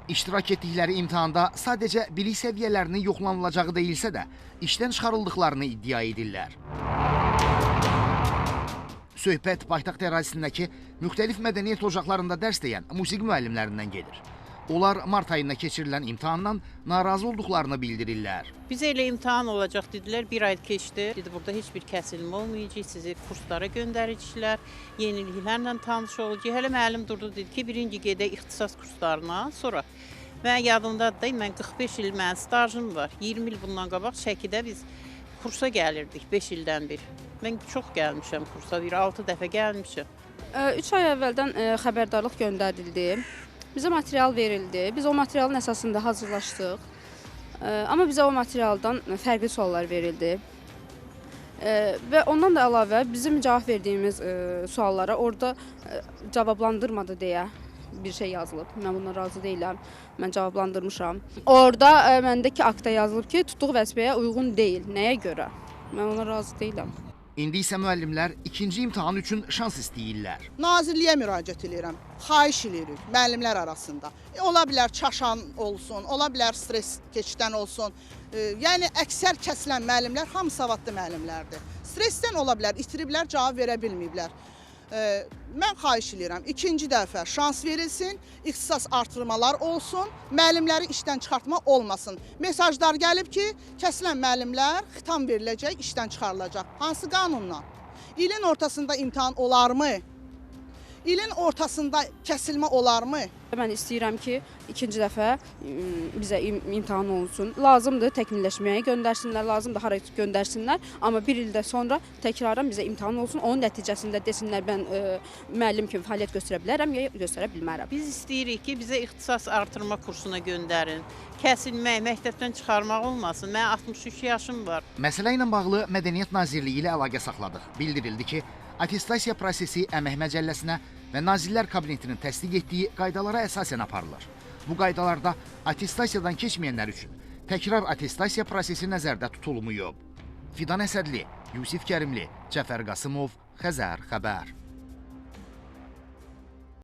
İştirak etdikləri imtahanda sadəcə bilik səviyyələrinin yoxlanılacağı deyilsə də, işdən çıxarıldıqlarını iddia edirlər. Söhbət paytaxt ərazisindəki müxtəlif mədəniyyət ocaqlarında dərs deyən musiqi müəllimlərindən gedir. Onlar mart ayında keçirilən imtahandan narazı olduqlarını bildirirlər. Bizə elə imtahan olacaq dedilər, bir ay keçdi. Dedi, burada heç bir kəsilmə olmayacaq, sizi kurslara göndərəcəklər, yeniliklərlə tanış olacaq. Hələ müəllim durdu, dedi ki, birinci gedək ixtisas kurslarına, sonra. Mən yadımdadır da, mən 45 il mənim stajım var. 20 il bundan qabaq Şəkidə biz kursa gəlirdik, 5 ildən bir. Mən çox gəlmişəm kursa, bir 6 dəfə gəlmişəm. 3 ay əvvəldən xəbərdarlıq göndərildi. Bizə material verildi. Biz o materialın əsasında hazırlaşdıq. Amma bizə o materialdan fərqli suallar verildi. Və ondan da əlavə bizim cavab verdiyimiz suallara orada cavablandırmadı deyə bir şey yazılıb. Mən bundan razı deyiləm. Mən cavablandırmışam. Orada məndəki aktda yazılıb ki, tutduğu vəzifəyə uyğun deyil. Nəyə görə? Mən ona razı deyiləm. İndi isə müəllimlər ikinci imtahan üçün şans istəyirlər. Nazirliyə müraciət edirəm, xahiş edirik müəllimlər arasında. Ola bilər çaşan olsun, ola bilər stres keçdən olsun. Yəni əksər kəsilən müəllimlər hamı savadlı müəllimlərdir. Stressdən ola bilər, itiriblər, cavab verə bilməyiblər. Mən xahiş edirəm, ikinci dəfə şans verilsin, ixtisas artırmalar olsun, müəllimləri işdən çıxartma olmasın. Mesajlar gəlib ki, kəsilən müəllimlər xitam veriləcək, işdən çıxarılacaq. Hansı qanunla? İlin ortasında imtahan olarmı? İlin ortasında kəsilmə olarmı? Mən istəyirəm ki, ikinci dəfə bizə imtahan olsun. Lazımdır təkmilləşməyə göndərsinlər, lazımdır hara göndərsinlər. Amma bir ildə sonra təkrarən bizə imtahan olsun. Onun nəticəsində desinlər, mən müəllim kimi fəaliyyət göstərə bilərəm, ya göstərə bilmərəm. Biz istəyirik ki, bizə ixtisas artırma kursuna göndərin. Kəsilmək, məktəbdən çıxarmaq olmasın. Mən 63 yaşım var. Məsələ ilə bağlı Mədəniyyət Nazirliyi ilə əlaqə saxladıq. Bildirildi ki, attestasiya prosesi Əmək Məcəlləsinə və Nazirlər Kabinetinin təsdiq etdiyi qaydalara əsasən aparılır. Bu qaydalarda attestasiyadan keçməyənlər üçün təkrar attestasiya prosesi nəzərdə tutulmuyor. Fidan Əsədli, Yusif Kərimli, Cəfər Qasımov, Xəzər xəbər.